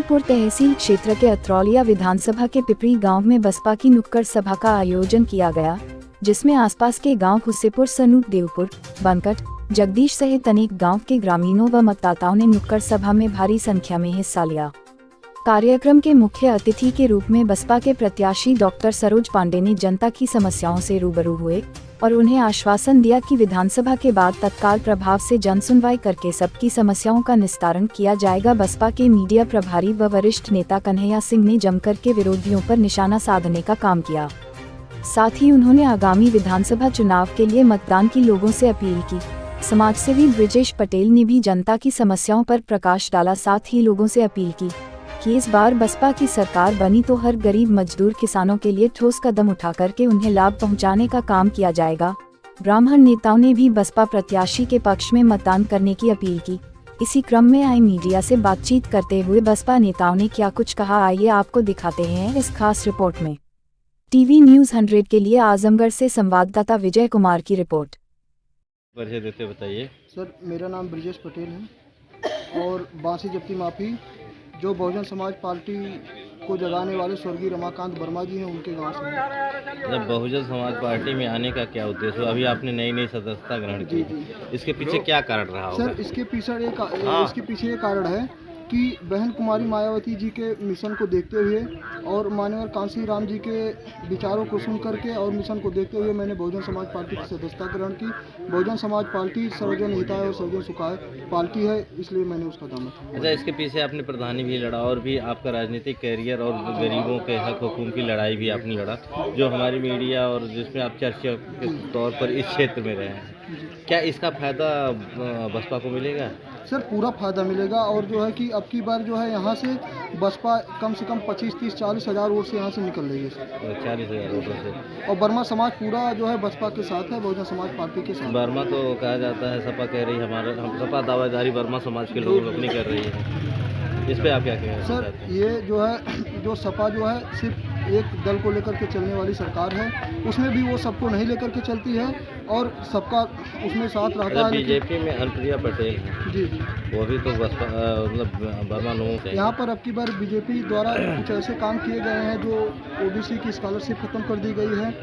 हुसेपुर तहसील क्षेत्र के अतरौलिया विधानसभा के पिपरी गांव में बसपा की नुक्कड़ सभा का आयोजन किया गया, जिसमें आसपास के गांव हुसेपुर, सनूप, देवपुर, बनकट, जगदीश सहित अनेक गांव के ग्रामीणों व मतदाताओं ने नुक्कड़ सभा में भारी संख्या में हिस्सा लिया। कार्यक्रम के मुख्य अतिथि के रूप में बसपा के प्रत्याशी डॉक्टर सरोज पांडे ने जनता की समस्याओं से रूबरू हुए और उन्हें आश्वासन दिया कि विधानसभा के बाद तत्काल प्रभाव से जनसुनवाई करके सबकी समस्याओं का निस्तारण किया जाएगा। बसपा के मीडिया प्रभारी व वरिष्ठ नेता कन्हैया सिंह ने जमकर के विरोधियों पर निशाना साधने का काम किया। साथ ही उन्होंने आगामी विधानसभा चुनाव के लिए मतदान की लोगों से अपील की। समाजसेवी ब्रिजेश पटेल ने भी जनता की समस्याओं पर प्रकाश डाला। साथ ही लोगों से अपील की कि इस बार बसपा की सरकार बनी तो हर गरीब मजदूर किसानों के लिए ठोस कदम उठा करके उन्हें लाभ पहुंचाने का काम किया जाएगा। ब्राह्मण नेताओं ने भी बसपा प्रत्याशी के पक्ष में मतदान करने की अपील की। इसी क्रम में आई मीडिया से बातचीत करते हुए बसपा नेताओं ने क्या कुछ कहा, आइए आपको दिखाते हैं इस खास रिपोर्ट में। टीवी न्यूज़ 100 के लिए आजमगढ़ से संवाददाता विजय कुमार की रिपोर्ट। परिचय देते बताइए। सर, मेरा नाम ब्रिजेश पटेल है और बांसी जब्ती माफ़ी जो बहुजन समाज पार्टी को जगाने वाले स्वर्गीय रमाकांत वर्मा जी हैं, उनके गांव से हैं। जब बहुजन समाज पार्टी में आने का क्या उद्देश्य? अभी आपने नई सदस्यता ग्रहण की, इसके पीछे क्या कारण रहा होगा? सर, इसके पीछे ये कारण है कि बहन कुमारी मायावती जी के मिशन को देखते हुए और माननीय कांसी राम जी के विचारों को सुन करके और मिशन को देखते हुए मैंने बहुजन समाज पार्टी की सदस्यता ग्रहण की। बहुजन समाज पार्टी सर्वजन हिताय और सर्वजन सुखाय पार्टी है, इसलिए मैंने उसका दामन था। अच्छा, इसके पीछे आपने प्रधानी भी लड़ा और भी आपका राजनीतिक कैरियर और गरीबों के हक हुकूक की लड़ाई भी आपने लड़ा, जो हमारी मीडिया और जिसमें आप चर्चा के तौर पर इस क्षेत्र में रहे हैं। क्या इसका फायदा बसपा को मिलेगा? सर, पूरा फायदा मिलेगा और जो है कि अब की बार जो है यहाँ से बसपा कम से कम 25, 30, 40 हज़ार वोट से यहाँ से निकल रही है सर। 40,000 वोटों से। और वर्मा समाज पूरा जो है बसपा के साथ है, बहुजन समाज पार्टी के साथ। वर्मा तो कहा जाता है, सपा कह रही है हम सपा दावेदारी वर्मा समाज के लोग अपनी कर रही है, इस पे आप क्या कहेंगे? सर, ये जो है जो सपा जो है सिर्फ एक दल को लेकर के चलने वाली सरकार है, उसमें भी वो सबको नहीं लेकर के चलती है और सबका उसमें साथ रहता है। बीजेपी में अनुप्रिया पटेल जी, वो भी तो बसपा मतलब वर्मा लोगों से। यहाँ पर अब की बार बीजेपी द्वारा कुछ ऐसे काम किए गए हैं जो ओबीसी की स्कॉलरशिप खत्म कर दी गई है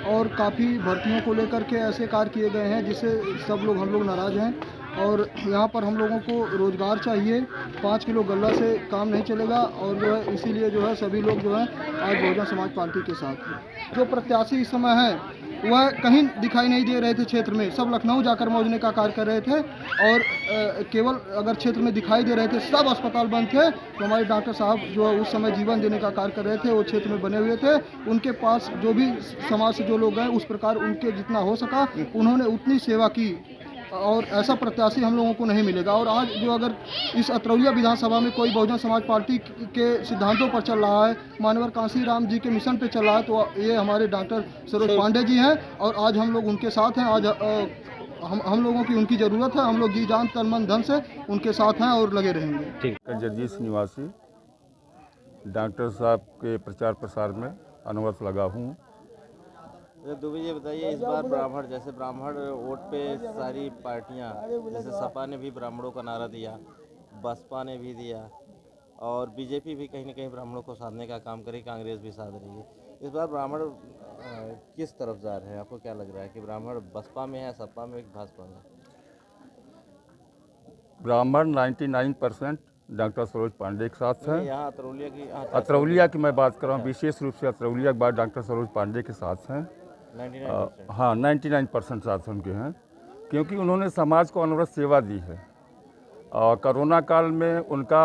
और काफ़ी भर्तियों को लेकर के ऐसे कार्य किए गए हैं जिससे हम लोग नाराज़ हैं। और यहाँ पर हम लोगों को रोज़गार चाहिए, 5 किलो गल्ला से काम नहीं चलेगा और जो है इसीलिए जो है सभी लोग जो है आज बहुजन समाज पार्टी के साथ हैं। जो प्रत्याशी इस समय है वह कहीं दिखाई नहीं दे रहे थे क्षेत्र में, सब लखनऊ जाकर मौजने का कार्य कर रहे थे और केवल अगर क्षेत्र में दिखाई दे रहे थे, सब अस्पताल बंद थे। तो हमारे डॉक्टर साहब जो उस समय जीवन देने का कार्य कर रहे थे वो क्षेत्र में बने हुए थे। उनके पास जो भी समाज से जो लोग हैं उस प्रकार उनके जितना हो सका उन्होंने उतनी सेवा की और ऐसा प्रत्याशी हम लोगों को नहीं मिलेगा। और आज जो अगर इस अतरौलिया विधानसभा में कोई बहुजन समाज पार्टी के सिद्धांतों पर चल रहा है, माननीय कांसी राम जी के मिशन पे चल रहा है, तो ये हमारे डॉक्टर सरोज पांडे जी हैं और आज हम लोग उनके साथ हैं। आज हम लोगों की उनकी ज़रूरत है, हम लोग जी जान तन मन धन से उनके साथ हैं और लगे रहेंगे। ठीक। जगदीश निवासी डॉक्टर साहब के प्रचार प्रसार में अनवरत लगा हूँ। दुबे जी बताइए, इस बार ब्राह्मण वोट पे सारी पार्टियां, जैसे सपा ने भी ब्राह्मणों का नारा दिया, बसपा ने भी दिया और बीजेपी भी कहीं ना कहीं ब्राह्मणों को साधने का काम करी, कांग्रेस भी साध रही है। इस बार ब्राह्मण किस तरफ जा रहे हैं? आपको क्या लग रहा है कि ब्राह्मण बसपा में है, सपा में, भाजपा में? ब्राह्मण 99% डॉक्टर सरोज पांडे के साथ हैं। यहाँ अतरौलिया की मैं बात कर रहा हूँ, विशेष रूप से अतरौलिया के बाद डॉक्टर सरोज पांडे के साथ हैं। 99%। हाँ, 99% साथ उनके हैं, क्योंकि उन्होंने समाज को अनवरत सेवा दी है और कोरोना काल में उनका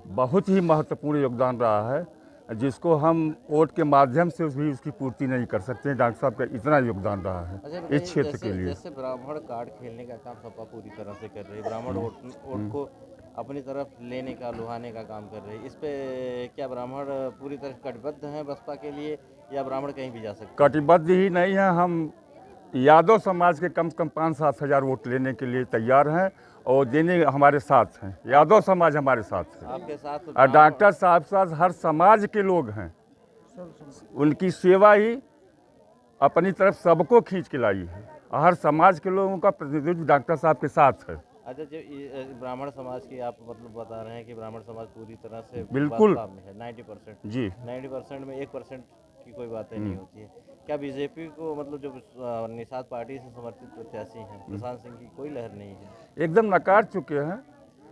बहुत ही महत्वपूर्ण योगदान रहा है, जिसको हम वोट के माध्यम से भी उसकी पूर्ति नहीं कर सकते। डॉक्टर साहब का इतना योगदान रहा है इस क्षेत्र के लिए। जैसे ब्राह्मण कार्ड खेलने का काम सपा पूरी तरह से कर रही है, ब्राह्मण वोट को अपनी तरफ लेने का, लुभाने का काम कर रहे हैं, इस पे क्या ब्राह्मण पूरी तरह कटिबद्ध हैं बसपा के लिए या ब्राह्मण कहीं भी जा सकते हैं? कटिबद्ध ही नहीं है, हम यादव समाज के कम से कम 5-7 हज़ार वोट लेने के लिए तैयार हैं और देने हमारे साथ हैं। यादव समाज हमारे साथ है, आपके साथ और डॉक्टर साहब साथ हर समाज के लोग हैं। उनकी सेवा ही अपनी तरफ सबको खींच के लाई है, हर समाज के लोगों का प्रतिनिधित्व डॉक्टर साहब के साथ है। अच्छा, जो ब्राह्मण समाज की आप मतलब बता रहे हैं कि ब्राह्मण समाज पूरी तरह से बिल्कुल। बसपा में है 90%। जी 90% में 1% की कोई बातें नहीं होती है। क्या बीजेपी को मतलब जो निषाद पार्टी से समर्थित प्रत्याशी हैं प्रशांत सिंह की कोई लहर नहीं है? एकदम नकार चुके हैं।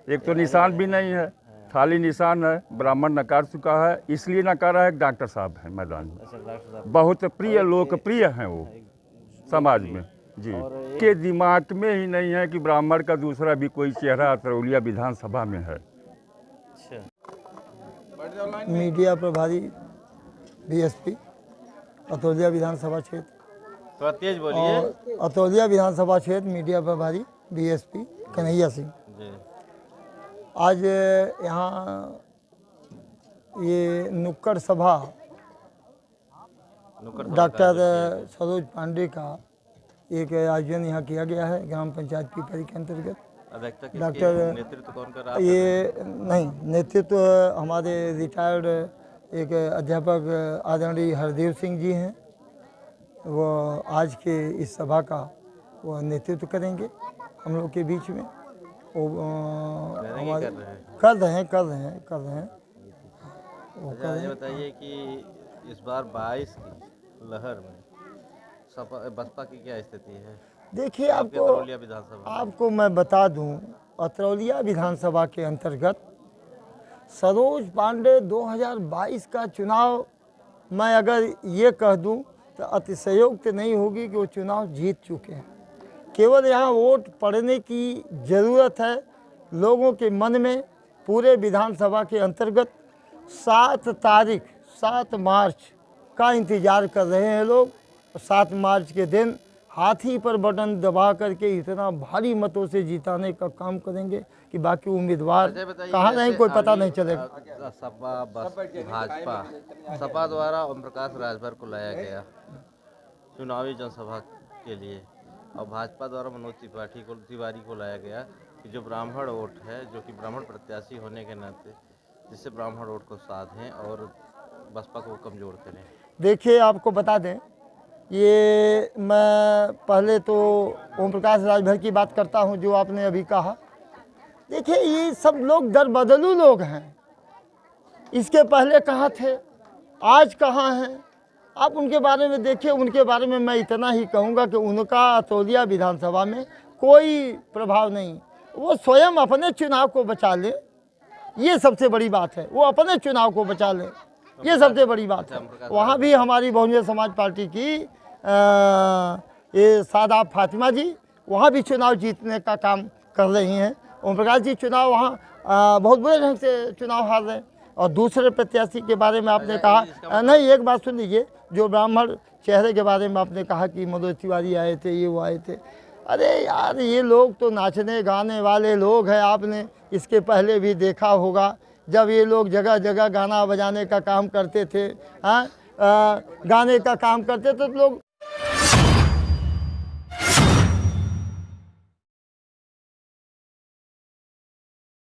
एक तो निशान भी नहीं है, खाली निशान है, ब्राह्मण नकार चुका है। इसलिए नकारा है, डॉक्टर साहब हैं मैदान में, अच्छा, डॉक्टर साहब बहुत प्रिय लोकप्रिय हैं वो समाज में जी। और के दिमाग में ही नहीं है कि ब्राह्मण का दूसरा भी कोई चेहरा अतरौलिया विधानसभा में है। अच्छा, मीडिया प्रभारी बीएसपी अतौलिया विधानसभा क्षेत्र थोड़ा तेज बोलिए। और अतौलिया विधानसभा क्षेत्र मीडिया प्रभारी बीएसपी कन्हैया सिंह। जी, आज यहाँ ये नुक्कड़ सभा नुक्कड़ सभा डॉक्टर का सरोज पांडे का एक आयोजन यहाँ किया गया है ग्राम पंचायत पीपरी के अंतर्गत। अध्यक्षता किसकी डॉक्टर है? नेतृत्व कौन कर रहा है? ये नहीं, नेतृत्व हमारे रिटायर्ड एक अध्यापक आदरणीय हरदेव सिंह जी हैं। वो आज के इस सभा का वो नेतृत्व करेंगे हम लोग के बीच में। वो हमारे कर रहे हैं। कर रहे हैं। वो अच्छा, ये बताइए कि इस बार 22 की लहर में बसपा की क्या स्थिति है? देखिए, आपके अतरौलिया विधानसभा में। आपको मैं बता दूं, अतरौलिया विधानसभा के अंतर्गत सरोज पांडे 2022 का चुनाव, मैं अगर ये कह दूं तो अतिशयोक्ति नहीं होगी कि वो चुनाव जीत चुके हैं। केवल यहाँ वोट पड़ने की ज़रूरत है लोगों के मन में। पूरे विधानसभा के अंतर्गत 7 मार्च का इंतज़ार कर रहे हैं लोग। 7 मार्च के दिन हाथी पर बटन दबा करके इतना भारी मतों से जिताने का काम करेंगे कि बाकी उम्मीदवार कहाँ नहीं कोई पता नहीं चलेगा। सपा भाजपा सपा द्वारा ओम प्रकाश राजभर को लाया गया चुनावी जनसभा के लिए, और भाजपा द्वारा मनोज तिवारी को लाया गया कि जो ब्राह्मण वोट है, जो कि ब्राह्मण प्रत्याशी होने के नाते जिससे ब्राह्मण वोट को साधें और बसपा को कमज़ोर करें। देखिए, आपको बता दें, ये मैं पहले तो ओम प्रकाश राजभर की बात करता हूं जो आपने अभी कहा। देखिए, ये सब लोग दर बदलू लोग हैं। इसके पहले कहाँ थे, आज कहाँ हैं, आप उनके बारे में देखिए। उनके बारे में मैं इतना ही कहूँगा कि उनका अतौलिया विधानसभा में कोई प्रभाव नहीं। वो स्वयं अपने चुनाव को बचा ले, ये सबसे बड़ी बात है। वो अपने चुनाव को बचा ले, ये सबसे बड़ी बात है। वहाँ भी हमारी बहुजन समाज पार्टी की ये सादाब फातिमा जी वहाँ भी चुनाव जीतने का काम कर रही हैं। ओम प्रकाश जी चुनाव वहाँ बहुत बुरे ढंग से चुनाव हार रहे हैं। और दूसरे प्रत्याशी के बारे में आपने कहा, नहीं, एक बात सुन लीजिए, जो ब्राह्मण चेहरे के बारे में आपने कहा कि मनोज तिवारी आए थे, ये वो आए थे। अरे यार, ये लोग तो नाचने गाने वाले लोग हैं। आपने इसके पहले भी देखा होगा जब ये लोग जगह जगह गाना बजाने का काम करते थे, हाँ, गाने का काम करते थे तो लोग